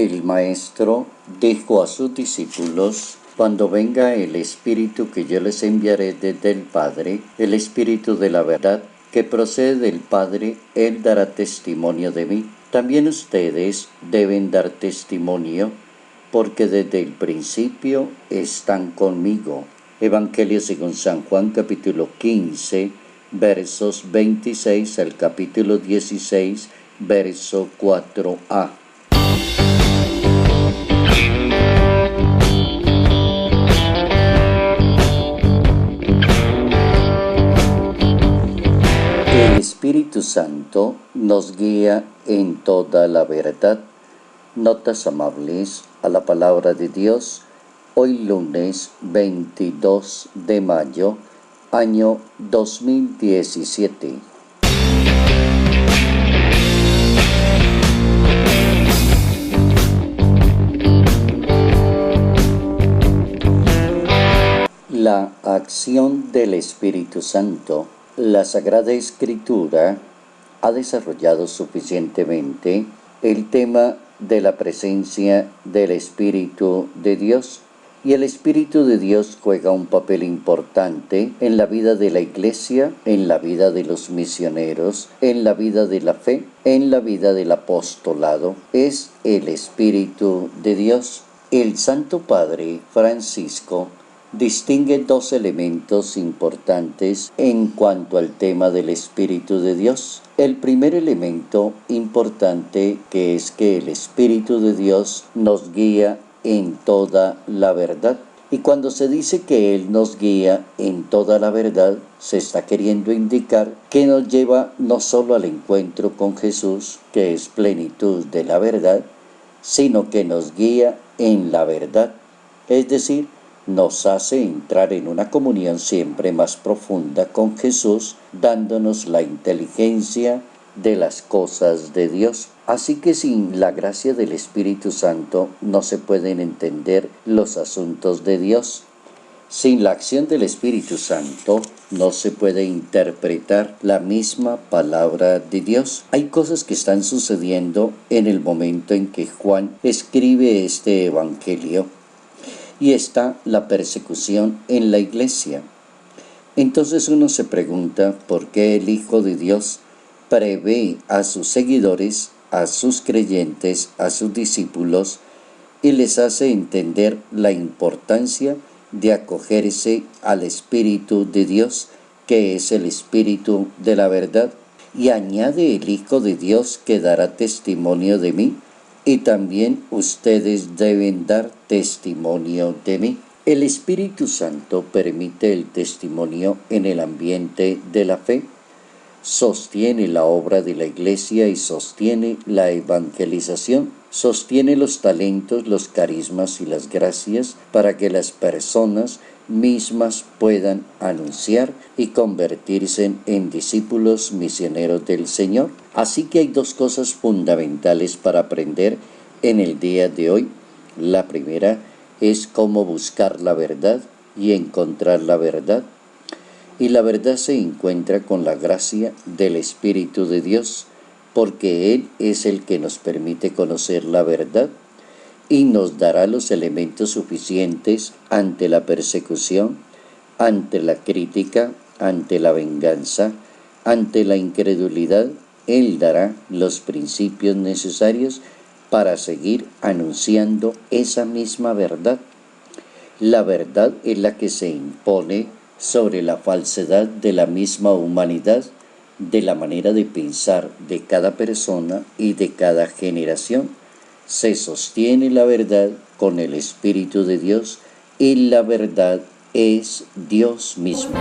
El Maestro dijo a sus discípulos: cuando venga el Espíritu que yo les enviaré desde el Padre, el Espíritu de la verdad, que procede del Padre, Él dará testimonio de mí. También ustedes deben dar testimonio, porque desde el principio están conmigo. Evangelio según San Juan, capítulo 15, versos 26 al capítulo 16, verso 4a. El Espíritu Santo nos guía en toda la verdad. Notas amables a la palabra de Dios, hoy lunes 22 de mayo, año 2017. La acción del Espíritu Santo. La Sagrada Escritura ha desarrollado suficientemente el tema de la presencia del Espíritu de Dios, y el Espíritu de Dios juega un papel importante en la vida de la Iglesia, en la vida de los misioneros, en la vida de la fe, en la vida del apostolado. Es el Espíritu de Dios. El Santo Padre Francisco distingue dos elementos importantes en cuanto al tema del Espíritu de Dios. El primer elemento importante, que es que el Espíritu de Dios nos guía en toda la verdad. Y cuando se dice que Él nos guía en toda la verdad, se está queriendo indicar que nos lleva no solo al encuentro con Jesús, que es plenitud de la verdad, sino que nos guía en la verdad. Es decir, nos hace entrar en una comunión siempre más profunda con Jesús, dándonos la inteligencia de las cosas de Dios. Así que sin la gracia del Espíritu Santo no se pueden entender los asuntos de Dios. Sin la acción del Espíritu Santo no se puede interpretar la misma palabra de Dios. Hay cosas que están sucediendo en el momento en que Juan escribe este evangelio, y está la persecución en la iglesia. Entonces uno se pregunta por qué el Hijo de Dios prevé a sus seguidores, a sus creyentes, a sus discípulos, y les hace entender la importancia de acogerse al Espíritu de Dios, que es el Espíritu de la verdad, y añade el Hijo de Dios que dará testimonio de mí, y también ustedes deben dar testimonio de mí. El Espíritu Santo permite el testimonio en el ambiente de la fe, sostiene la obra de la Iglesia y sostiene la evangelización, sostiene los talentos, los carismas y las gracias para que las personas mismas puedan anunciar y convertirse en discípulos misioneros del Señor. Así que hay dos cosas fundamentales para aprender en el día de hoy. La primera es cómo buscar la verdad y encontrar la verdad. Y la verdad se encuentra con la gracia del Espíritu de Dios, porque Él es el que nos permite conocer la verdad y nos dará los elementos suficientes ante la persecución, ante la crítica, ante la venganza, ante la incredulidad. Él dará los principios necesarios para seguir anunciando esa misma verdad. La verdad es la que se impone sobre la falsedad de la misma humanidad, de la manera de pensar de cada persona y de cada generación. Se sostiene la verdad con el Espíritu de Dios, y la verdad es Dios mismo.